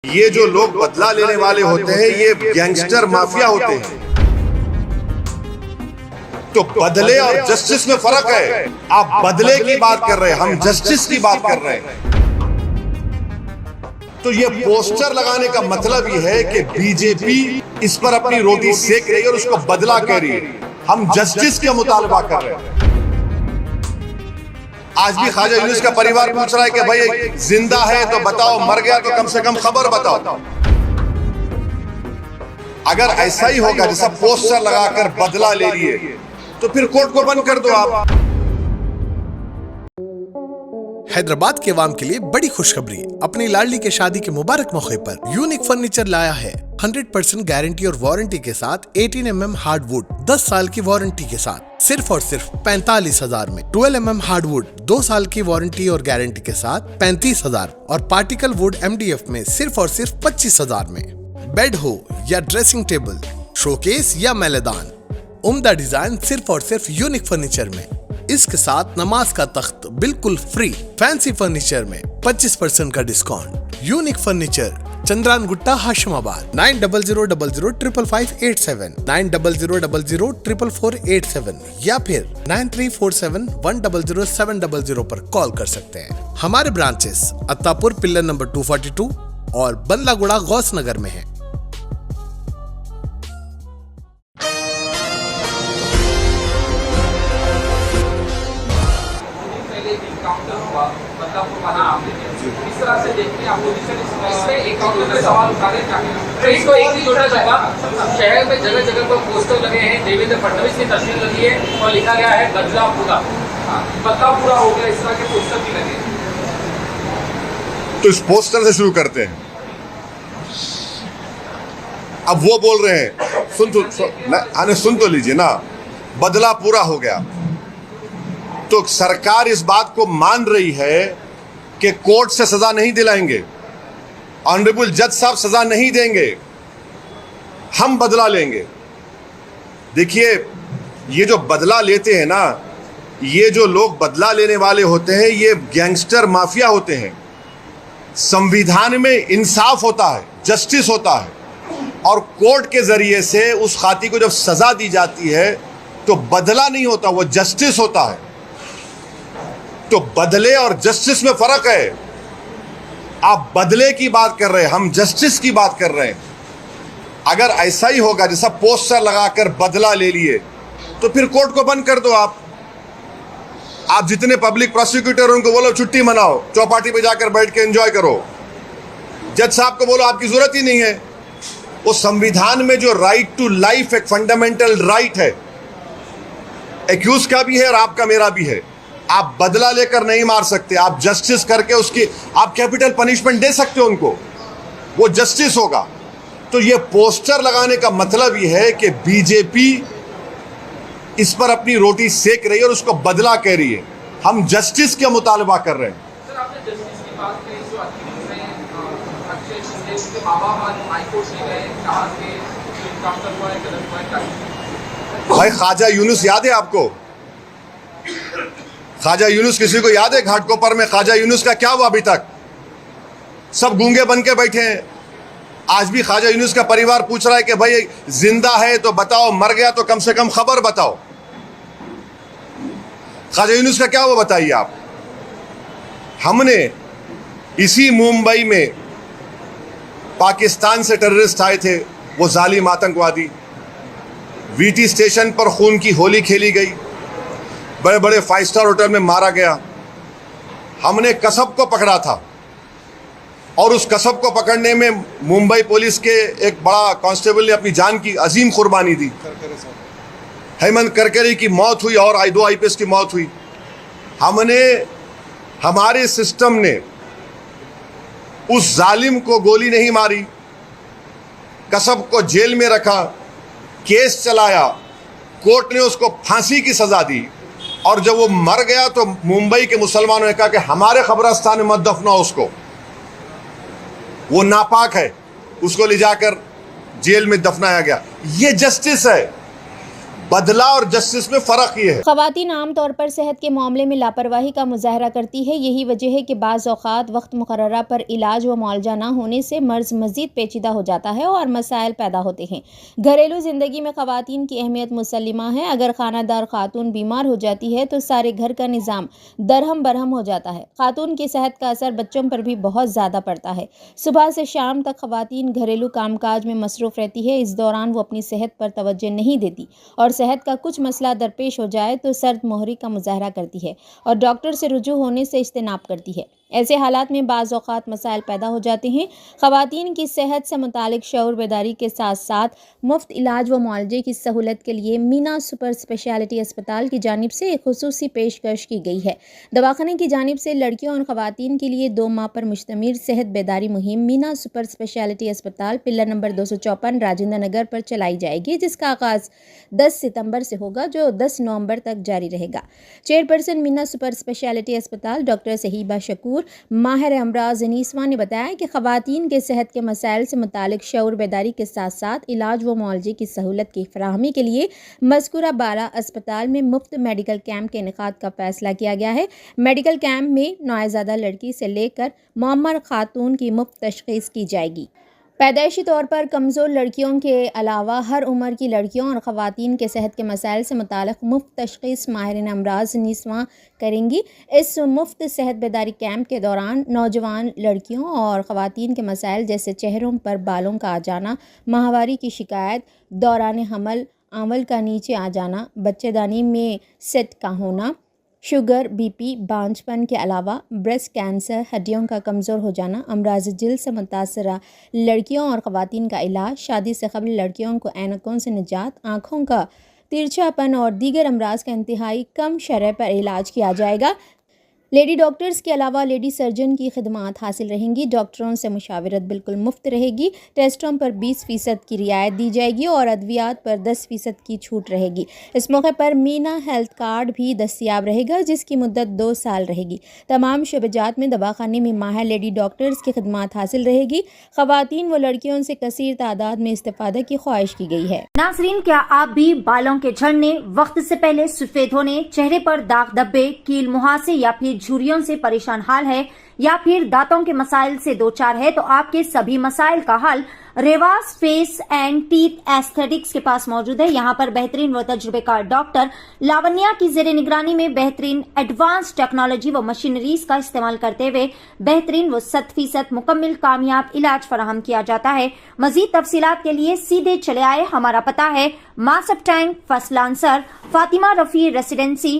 ये जो लोग बदला लेने वाले होते हैं ये गैंगस्टर माफिया होते हैं। तो बदले और जस्टिस में फर्क है। आप बदले की बात कर रहे हैं, हम जस्टिस की बात कर रहे हैं। तो ये पोस्टर लगाने का मतलब ये है कि बीजेपी इस पर अपनी रोटी सेक रही है और उसको बदला कह रही है। हम जस्टिस का मुतालबा कर रहे हैं। आज भी ख्वाजा यूनुस का परिवार पूछ रहा है कि भाई जिंदा है तो बताओ, मर गया तो कम से कम खबर बताओ। अगर ऐसा ही होगा जैसा पोस्टर लगाकर बदला ले लिए तो फिर कोर्ट को बंद कर दो आप। हैदराबाद के अवाम के लिए बड़ी खुशखबरी। अपनी लाडली के शादी के मुबारक मौके पर यूनिक फर्नीचर लाया है 100% गारंटी और वारंटी के साथ 18 mm हार्डवुड 10 साल की वारंटी के साथ सिर्फ और सिर्फ 45,000 में। 12 mm हार्डवुड 2 साल की वारंटी और गारंटी के साथ 35,000 और पार्टिकल वुड MDF में सिर्फ और सिर्फ 25,000 में। बेड हो या ड्रेसिंग टेबल, शोकेस या मैलेदान, उम्दा डिजाइन सिर्फ और सिर्फ यूनिक फर्नीचर में। इसके साथ नमाज का तख्त बिल्कुल फ्री। फैंसी फर्नीचर में 25% का discount. Unique furniture, Chandrayan Gutta, Hashimabad. 9000005587 9000004487 या फिर 9347100700 पर कॉल कर सकते हैं। हमारे ब्रांचेस अत्तापुर पिल्लर नंबर 242 और बंदलागुड़ा गौस नगर में है। इस तरह से देखते हैं अपोजिशन इसमें एक सवाल उठा रहे हैं। इसको एक ही जोड़ना चाहूँगा, शहर में जगह जगह पर पोस्टर लगे हैं, देवेंद्र फडणवीस की तस्वीर लगी है और लिखा गया है बदला पूरा। बदला पूरा हो गया, इस तरह के पोस्टर भी लगे। तो इस पोस्टर से शुरू करते हैं। अब वो बोल रहे हैं, सुन तो लीजिए ना, बदला पूरा हो गया। तो सरकार इस बात को मान रही है कि कोर्ट से सजा नहीं दिलाएंगे, ऑनरेबल जज साहब सजा नहीं देंगे, हम बदला लेंगे। देखिए, ये जो बदला लेते हैं ना, ये जो लोग बदला लेने वाले होते हैं ये गैंगस्टर माफिया होते हैं। संविधान में इंसाफ होता है, जस्टिस होता है, और कोर्ट के जरिए से उस खाती को जब सजा दी जाती है तो बदला नहीं होता, वो जस्टिस होता है। तो बदले और जस्टिस में फर्क है। आप बदले की बात कर रहे हैं, हम जस्टिस की बात कर रहे हैं। अगर ऐसा ही होगा जैसा पोस्टर लगाकर बदला ले लिए तो फिर कोर्ट को बंद कर दो आप। जितने पब्लिक प्रोसिक्यूटर उनको बोलो छुट्टी मनाओ, चौपाटी पे जाकर बैठ के एंजॉय करो। जज साहब को बोलो आपकी जरूरत ही नहीं है। वो संविधान में जो राइट टू लाइफ एक फंडामेंटल राइट है, एक्यूज का भी है और आपका मेरा भी है। आप बदला लेकर नहीं मार सकते, आप जस्टिस करके उसकी आप कैपिटल पनिशमेंट दे सकते हो उनको, वो जस्टिस होगा। तो ये पोस्टर लगाने का मतलब ये है कि बीजेपी इस पर अपनी रोटी सेक रही है और उसको बदला कह रही है। हम जस्टिस का मुतालबा कर रहे हैं। सर, आपने जस्टिस की बात करी, जो अक्षय शिंदे के माँ-बाप आज हाईकोर्ट में गए, कहा कि इनकाउंटर हुआ है, गलत हुआ है। भाई ख्वाजा यूनुस याद है आपको? ख्वाजा यूनुस किसी को याद है? घाटकोपर में ख्वाजा यूनुस का क्या हुआ? अभी तक सब गूंगे बन के बैठे हैं। आज भी ख्वाजा यूनुस का परिवार पूछ रहा है कि भाई जिंदा है तो बताओ, मर गया तो कम से कम खबर बताओ। ख्वाजा यूनुस का क्या हुआ बताइए आप। हमने इसी मुंबई में पाकिस्तान से टेररिस्ट आए थे, वो जालिम आतंकवादी। VT स्टेशन पर खून की होली खेली गई, बड़े बड़े 5 स्टार होटल में मारा गया। हमने कसब को पकड़ा था और उस कसब को पकड़ने में मुंबई पुलिस के एक बड़ा कांस्टेबल ने अपनी जान की अजीम कुर्बानी दी। हेमंत करकरे की मौत हुई और 2 IPS की मौत हुई। हमारे सिस्टम ने उस जालिम को गोली नहीं मारी, कसब को जेल में रखा, केस चलाया, कोर्ट ने उसको फांसी की सजा दी। और जब वो मर गया तो मुंबई के मुसलमानों ने कहा कि हमारे कब्रिस्तान में मत दफनाओ उसको, वो नापाक है। उसको ले जाकर जेल में दफनाया गया। ये जस्टिस है। बदला और जस्टिस में फर्क ये है। खवातीन आमतौर पर सेहत के मामले में लापरवाही का मुजाहरा करती है। यही वजह है कि बाज़ औक़ात वक्त मुकर्ररा पर इलाज व मुआलजा न होने से मर्ज़ मज़ीद पेचीदा हो जाता है और मसाइल पैदा होते हैं। घरेलू ज़िंदगी में खवातीन की अहमियत मुसल्लिमा है। अगर खानादार खातून बीमार हो जाती है तो सारे घर का निज़ाम दरहम बरहम हो जाता है। खातून की सेहत का असर बच्चों पर भी बहुत ज़्यादा पड़ता है। सुबह से शाम तक खवातीन घरेलू कामकाज में मसरूफ़ रहती है। इस दौरान वो अपनी सेहत पर तवज्जो नहीं देती और सेहत का कुछ मसला दरपेश हो जाए तो सर्द मोहरी का मुजाहरा करती है और डॉक्टर से रुजू होने से इज्तिनाब करती है। ऐसे हालात में बाज़ औक़ात मसाइल पैदा हो जाते हैं। ख़वातीन की सेहत से मुतालिक शऊर बेदारी के साथ साथ मुफ्त इलाज व मुआलजे की सहूलत के लिए मीना सुपर स्पेशलिटी अस्पताल की जानिब से एक खुसूसी पेशकश की गई है। दवाखाने की जानिब से लड़कियों और ख़वातीन के लिए 2 माह पर मुश्तमिल सेहत बेदारी मुहिम मीना सुपर स्पेशलिटी अस्पताल पिल्लर नंबर 254 राजेंद्र नगर पर चलाई जाएगी, जिसका आगाज़ 10 सितंबर से होगा जो 10 नवंबर तक जारी रहेगा। चेयरपर्सन मीना सुपर स्पेशलिटी अस्पताल डॉक्टर सहीबा शकूर माहिर अमराज नीसवा ने बताया कि ख़वातीन के सेहत के मसाइल से मुतालिक शऊर बेदारी के साथ साथ इलाज व मुआलजे की सहूलत की फराहमी के लिए मज़कूरा बाला अस्पताल में मुफ्त मेडिकल कैंप के इनेकाद का फैसला किया गया है। मेडिकल कैंप में नौज़ायदा लड़की से लेकर मुअम्मर खातून की मुफ्त तशख़ीस की जाएगी। पैदाइशी तौर पर कमज़ोर लड़कियों के अलावा हर उम्र की लड़कियों और ख़वातीन के सेहत के मसाइल से मुताल्लिक़ मुफ्त तशख़ीस माहिरीन अमराज नीसवा करेंगी। इस मुफ्त सेहत बेदारी कैंप के दौरान नौजवान लड़कियों और ख़वातीन के मसाइल जैसे चेहरों पर बालों का आ जाना, माहवारी की शिकायत, दौरान हमल आंवल का नीचे आ जाना, बच्चेदानी में सेट का होना, शुगर, बीपी, बांझपन के अलावा ब्रेस्ट कैंसर, हड्डियों का कमज़ोर हो जाना, अमराज जिल्द से मुतासरा लड़कियों और ख़वातीन का इलाज, शादी से कबल लड़कियों को ऐनकों से निजात, आँखों का तिरछापन और दीगर अमराज का इंतहाई कम शरह पर इलाज किया जाएगा। लेडी डॉक्टर्स के अलावा लेडी सर्जन की खिदमात हासिल रहेंगी। डॉक्टरों से मुशावरत बिल्कुल मुफ्त रहेगी। टेस्टों पर 20% की रियायत दी जाएगी और अद्वियात पर 10% की छूट रहेगी। इस मौके पर मीना हेल्थ कार्ड भी दस्तियाब रहेगा, जिसकी मुद्दत 2 साल रहेगी। तमाम शोबेजात में दवाखाने में माहिर लेडी डॉक्टर्स की खिदमात हासिल रहेगी। ख़वातीन व लड़कियों से कसीर तादाद में इस्तेफादा की ख्वाहिश की गई है। नाज़रीन, क्या आप भी बालों के झड़ने, वक्त से पहले सफेद होने, चेहरे पर दाग धब्बे, कील मुहासे या फिर झुर्रियों से परेशान हाल है या फिर दांतों के मसाइल से दो चार है तो आपके सभी मसाइल का हल Revas face and teeth aesthetics के पास मौजूद है। यहाँ पर बेहतरीन व तजुर्बेकार डॉक्टर लावण्या की जेर निगरानी में बेहतरीन एडवांस टेक्नोलॉजी व मशीनरीज का इस्तेमाल करते हुए बेहतरीन व 100% मुकम्मल कामयाब इलाज फराहम किया जाता है। मजीद तफसीलात के लिए सीधे चले आए। हमारा पता है Masab tank, first lancer, Fatima Rafi residency,